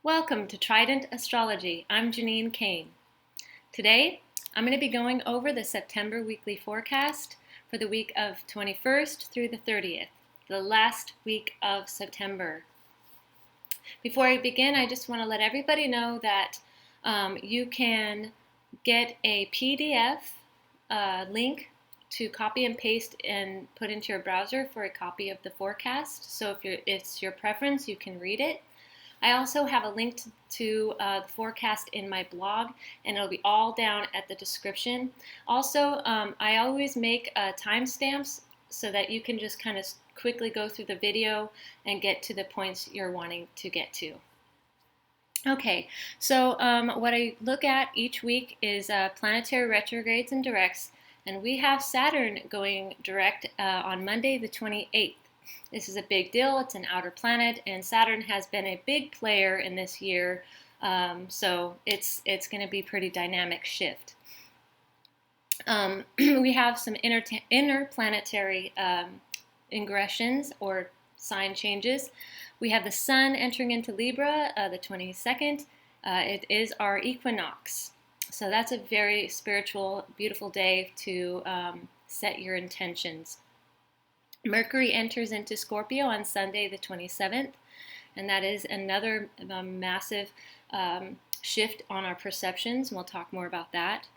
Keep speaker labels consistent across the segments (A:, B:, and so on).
A: Welcome to Trident Astrology. I'm Janine Kane. Today, I'm going to be going over the September weekly forecast for the week of 21st through the 30th, the last week of September. Before I begin, I just want to let everybody know that you can get a PDF link to copy and paste and put into your browser for a copy of the forecast. So if it's your preference, you can read it. I also have a link to the forecast in my blog, and it'll be all down at the description. Also, I always make timestamps so that you can just kind of quickly go through the video and get to the points you're wanting to get to. Okay, so what I look at each week is planetary retrogrades and directs, and we have Saturn going direct on Monday the 28th. This is a big deal. It's an outer planet, and Saturn has been a big player in this year, so it's going to be a pretty dynamic shift. We have some interplanetary ingressions or sign changes. We have the Sun entering into Libra the 22nd. It is our Equinox, so that's a very spiritual, beautiful day to set your intentions. Mercury enters into Scorpio on Sunday the 27th, and that is another massive shift on our perceptions, and we'll talk more about that.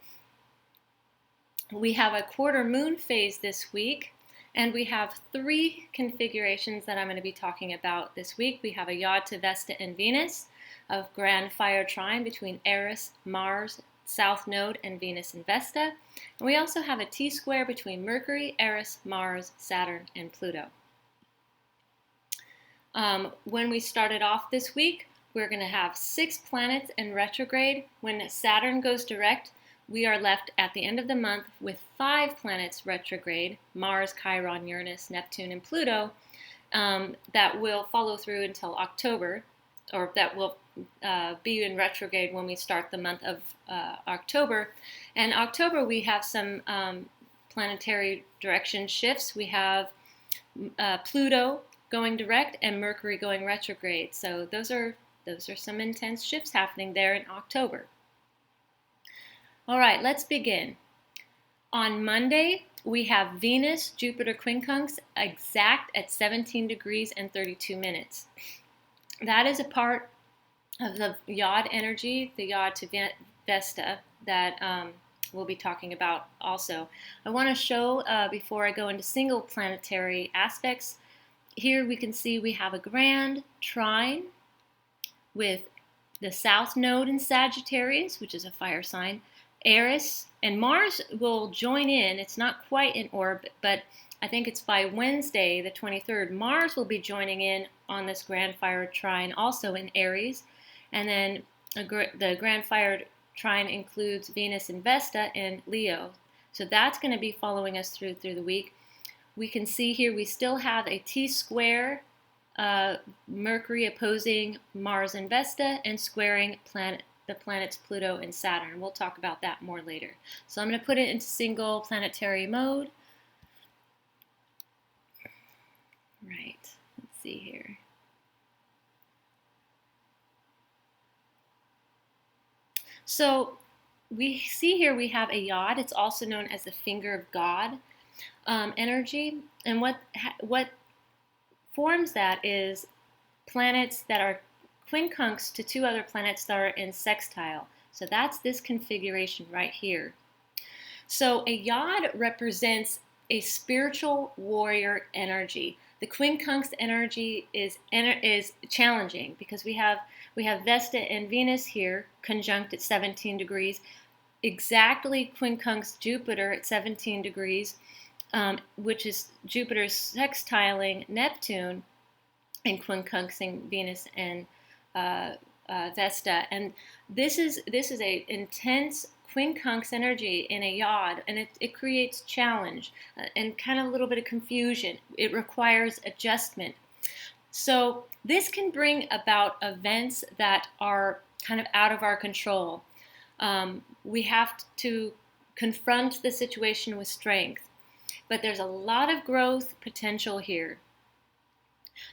A: We have a quarter moon phase this week, and we have three configurations that I'm going to be talking about this week. We have a yod to Vesta and Venus, a grand fire trine between Eris, Mars, South Node, and Venus and Vesta. And we also have a T-square between Mercury, Eris, Mars, Saturn, and Pluto. When we started off this week, we're going to have 6 planets in retrograde. When Saturn goes direct, we are left at the end of the month with 5 planets retrograde, Mars, Chiron, Uranus, Neptune, and Pluto, that will follow through until October, or that will be in retrograde when we start the month of October. And October, we have some planetary direction shifts. We have Pluto going direct and Mercury going retrograde. So those are some intense shifts happening there in October. All right, let's begin. On Monday, we have Venus, Jupiter, quincunx exact at 17 degrees and 32 minutes. That is a part of the yod energy, the yod to Vesta, that we'll be talking about also. I want to show, before I go into single planetary aspects, here we can see we have a grand trine with the South Node in Sagittarius, which is a fire sign, Eris, and Mars will join in. It's not quite in orbit, but I think it's by Wednesday, the 23rd, Mars will be joining in on this grand fire trine, also in Eris. And then the grand fire trine includes Venus and Vesta in Leo. So that's going to be following us through the week. We can see here we still have a T-square, Mercury opposing Mars and Vesta and squaring the planets Pluto and Saturn. We'll talk about that more later. So I'm going to put it into single planetary mode. Right, let's see here. So we see here we have a yod. It's also known as the finger of God energy. And what forms that is planets that are quincunx to 2 other planets that are in sextile. So that's this configuration right here. So a yod represents a spiritual warrior energy. The quincunx energy is challenging because we have Vesta and Venus here conjunct at 17 degrees, exactly quincunx Jupiter at 17 degrees, which is Jupiter's sextiling Neptune and quincunxing Venus and Vesta. And this is a intense quincunx energy in a yod, and it creates challenge and kind of a little bit of confusion. It requires adjustment. So this can bring about events that are kind of out of our control. We have to confront the situation with strength, but there's a lot of growth potential here.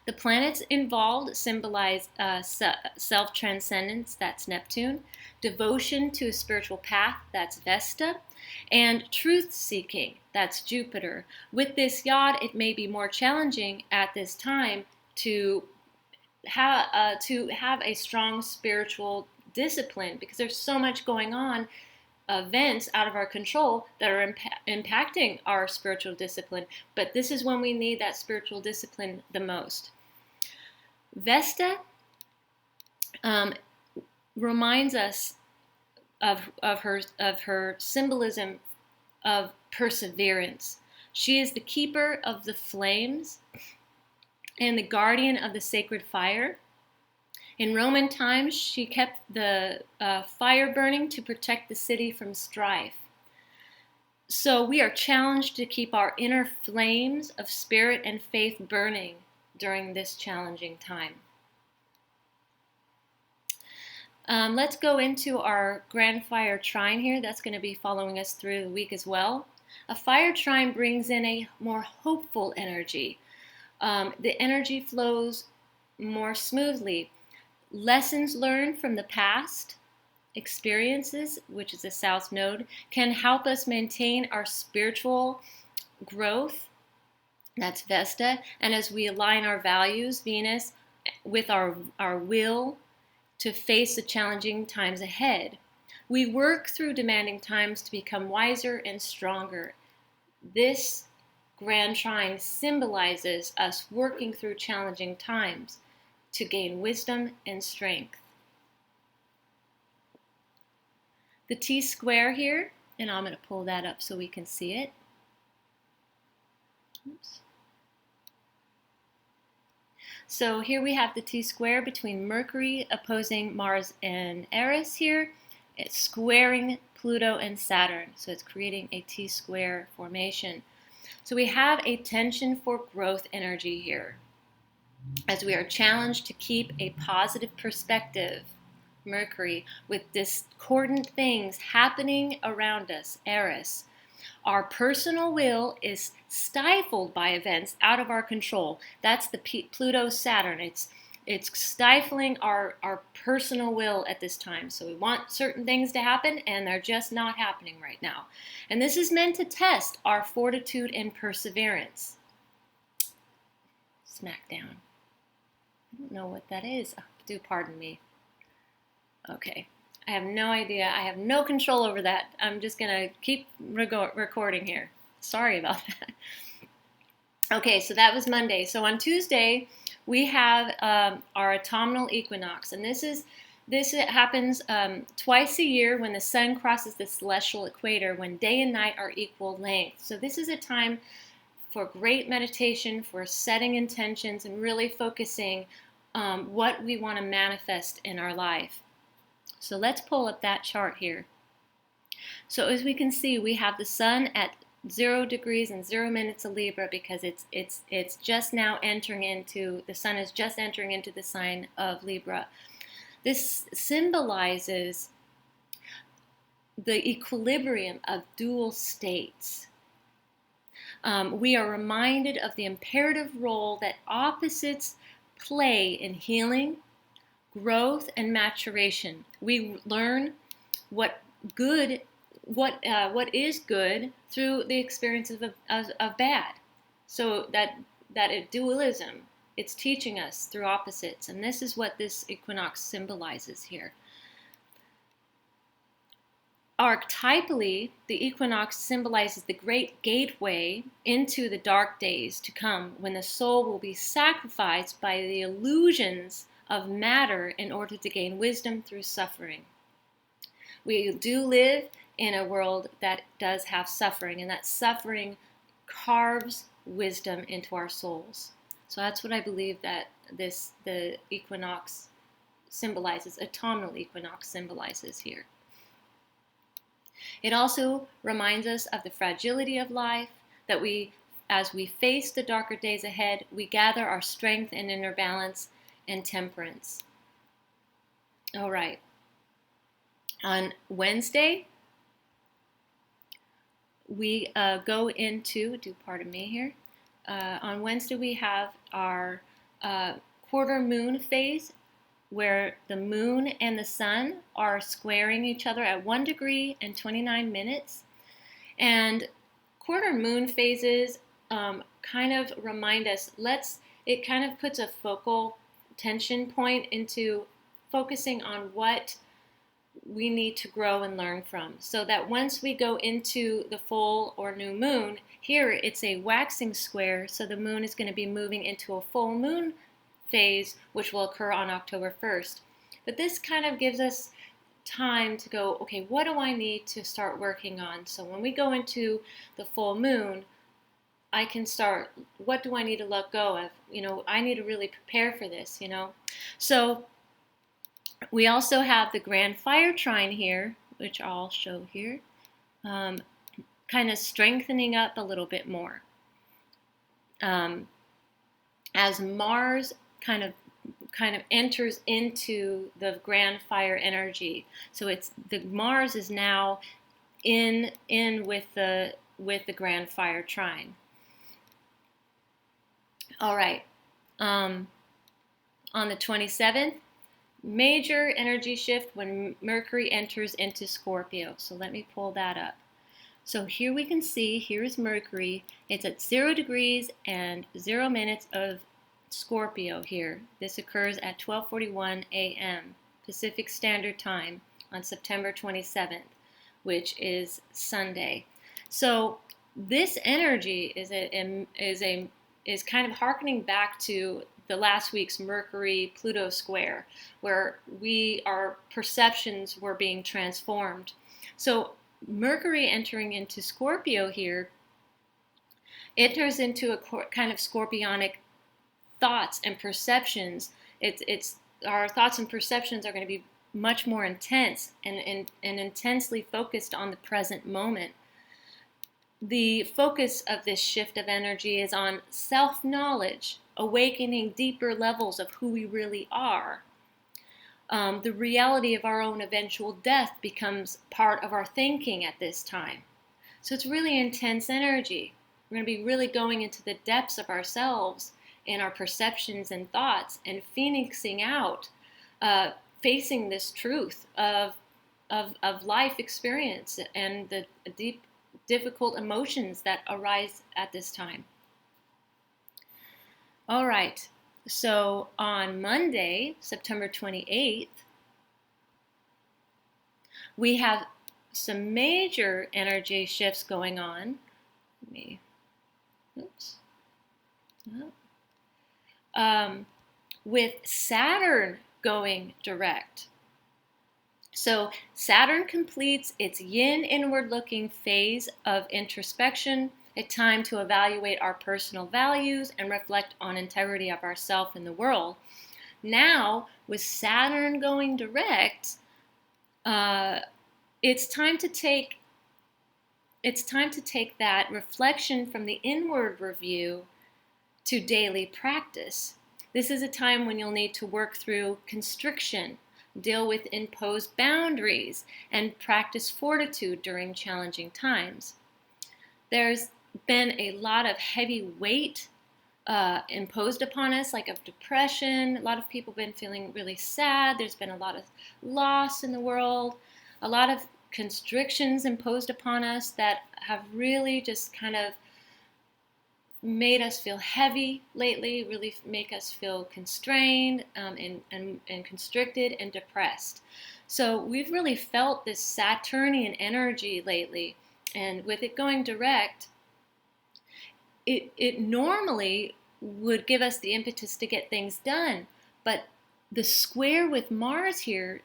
A: The planets involved symbolize self-transcendence, that's Neptune, devotion to a spiritual path, that's Vesta, and truth-seeking, that's Jupiter. With this yod, it may be more challenging at this time to have a strong spiritual discipline because there's so much going on, events out of our control that are impacting our spiritual discipline. But this is when we need that spiritual discipline the most. Vesta reminds us of her symbolism of perseverance. She is the keeper of the flames and the guardian of the sacred fire. In Roman times, she kept the fire burning to protect the city from strife. So we are challenged to keep our inner flames of spirit and faith burning during this challenging time. Let's go into our grand fire trine here. That's going to be following us through the week as well. A fire trine brings in a more hopeful energy. The energy flows more smoothly. Lessons learned from the past experiences, which is the South Node, can help us maintain our spiritual growth. That's Vesta. And as we align our values, Venus, with our will to face the challenging times ahead. We work through demanding times to become wiser and stronger. This grand trine symbolizes us working through challenging times to gain wisdom and strength. The T-square here, and I'm going to pull that up so we can see it. Oops. So here we have the T-square between Mercury opposing Mars and Eris here. It's squaring Pluto and Saturn, so it's creating a T-square formation. So we have a tension for growth energy here, as we are challenged to keep a positive perspective, Mercury, with discordant things happening around us, Eris. Our personal will is stifled by events out of our control. That's the Pluto-Saturn. It's stifling our personal will at this time. So we want certain things to happen, and they're just not happening right now. And this is meant to test our fortitude and perseverance. Smack down. I don't know what that is. Oh, do pardon me. Okay. I have no idea. I have no control over that. I'm just going to keep recording here. Sorry about that. Okay, so that was Monday. So on Tuesday, we have our autumnal equinox. And this happens twice a year when the sun crosses the celestial equator, when day and night are equal length. So this is a time for great meditation, for setting intentions, and really focusing what we want to manifest in our life. So let's pull up that chart here. So as we can see, we have the sun at 0 degrees and 0 minutes of Libra because it's just now entering into, the sun is just entering into the sign of Libra. This symbolizes the equilibrium of dual states. We are reminded of the imperative role that opposites play in healing, growth, and maturation. We learn what is good through the experience of bad. So that dualism, it's teaching us through opposites, and this is what this equinox symbolizes here. Archetypally, the equinox symbolizes the great gateway into the dark days to come, when the soul will be sacrificed by the illusions of matter in order to gain wisdom through suffering. We do live in a world that does have suffering, and that suffering carves wisdom into our souls. So that's what I believe that the equinox symbolizes, autumnal equinox symbolizes here. It also reminds us of the fragility of life, that as we face the darker days ahead, we gather our strength and inner balance and temperance. All right. On Wednesday, we go into, pardon me here. On Wednesday, we have our quarter moon phase where the moon and the sun are squaring each other at 1 degree and 29 minutes. And quarter moon phases kind of remind us, it kind of puts a focal tension point into focusing on what we need to grow and learn from. So that once we go into the full or new moon, here it's a waxing square, so the moon is going to be moving into a full moon phase, which will occur on October 1st. But this kind of gives us time to go, okay, what do I need to start working on? So when we go into the full moon, I can start, what do I need to let go of? I need to really prepare for this, So we also have the grand fire trine here, which I'll show here, kind of strengthening up a little bit more. As Mars kind of enters into the grand fire energy. So Mars is now in with the grand fire trine. All right. On the 27th, major energy shift when Mercury enters into Scorpio. So let me pull that up. So here we can see, here is Mercury. It's at 0 degrees and 0 minutes of Scorpio here. This occurs at 12:41 a.m. Pacific Standard Time on September 27th, which is Sunday. So this energy is kind of harkening back to the last week's Mercury-Pluto square, where our perceptions were being transformed. So Mercury entering into Scorpio here enters into a kind of scorpionic thoughts and perceptions. Our thoughts and perceptions are going to be much more intense and intensely focused on the present moment. The focus of this shift of energy is on self-knowledge, awakening deeper levels of who we really are. The reality of our own eventual death becomes part of our thinking at this time. So it's really intense energy. We're going to be really going into the depths of ourselves in our perceptions and thoughts and phoenixing out, facing this truth of life experience and the deep, difficult emotions that arise at this time. All right, so on Monday, September 28th, we have some major energy shifts going on. With Saturn going direct. So Saturn completes its yin inward-looking phase of introspection, a time to evaluate our personal values and reflect on integrity of ourself and the world. Now, with Saturn going direct, it's time to take that reflection from the inward review to daily practice. This is a time when you'll need to work through constriction, deal with imposed boundaries, and practice fortitude during challenging times. There's been a lot of heavy weight imposed upon us, like of depression. A lot of people have been feeling really sad. There's been a lot of loss in the world, a lot of constrictions imposed upon us that have really just kind of made us feel heavy lately, really make us feel constrained and constricted and depressed. So we've really felt this Saturnian energy lately, and with it going direct, it normally would give us the impetus to get things done, but the square with Mars here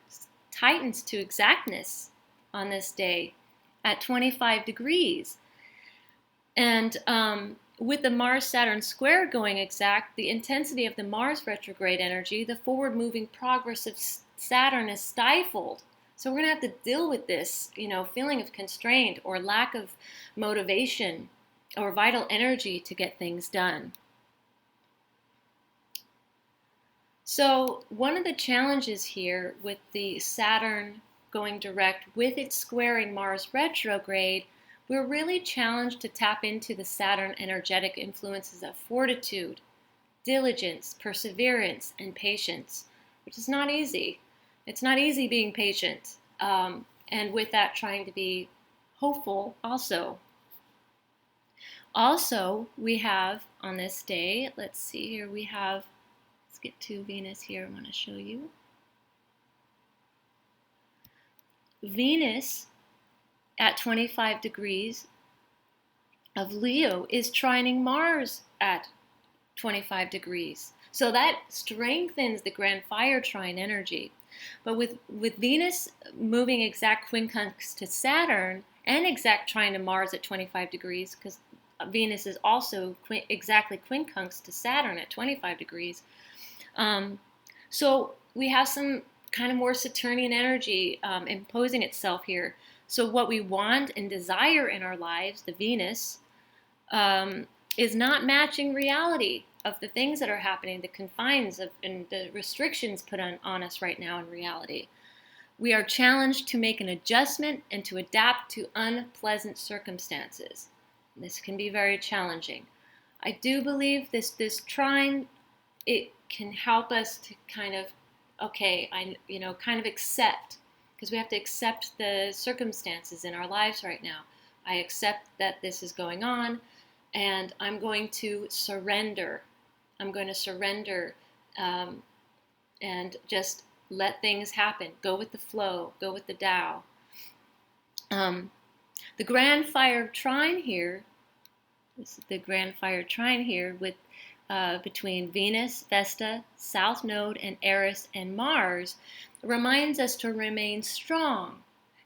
A: tightens to exactness on this day at 25 degrees. And with the Mars-Saturn square going exact, the intensity of the Mars retrograde energy, the forward-moving progress of Saturn is stifled. So we're going to have to deal with this, feeling of constraint or lack of motivation or vital energy to get things done. So one of the challenges here with the Saturn going direct with its squaring Mars retrograde, we're really challenged to tap into the Saturn energetic influences of fortitude, diligence, perseverance, and patience, which is not easy. It's not easy being patient. And with that, trying to be hopeful also. Also, we have on this day, let's see here, let's get to Venus here, I want to show you. Venus at 25 degrees of Leo is trining Mars at 25 degrees. So that strengthens the grand fire trine energy. But with Venus moving exact quincunx to Saturn and exact trine to Mars at 25 degrees, because Venus is also exactly quincunx to Saturn at 25 degrees. So we have some kind of more Saturnian energy imposing itself here. So what we want and desire in our lives, the Venus, is not matching reality of the things that are happening, the confines of, and the restrictions put on us right now in reality. We are challenged to make an adjustment and to adapt to unpleasant circumstances. This can be very challenging. I do believe this trine, it can help us to kind of, kind of accept, because we have to accept the circumstances in our lives right now. I accept that this is going on, and I'm going to surrender. I'm going to surrender and just let things happen. Go with the flow. Go with the Tao. The grand fire trine here, this is the grand fire trine here with between Venus, Vesta, South Node, and Eris and Mars reminds us to remain strong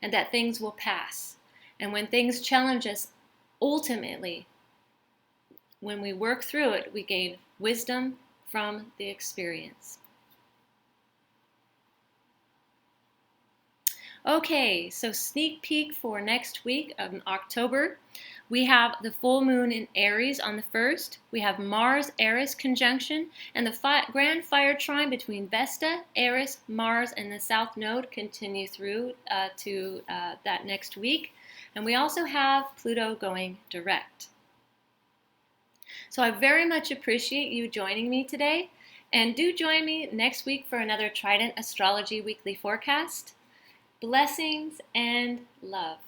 A: and that things will pass. And when things challenge us, ultimately, when we work through it, we gain wisdom from the experience. Okay, so sneak peek for next week of October. We have the full moon in Aries on the 1st. We have Mars-Eris conjunction, and the grand fire trine between Vesta, Eris, Mars, and the South Node continue through to that next week. And we also have Pluto going direct. So I very much appreciate you joining me today. And do join me next week for another Trident Astrology Weekly Forecast. Blessings and love.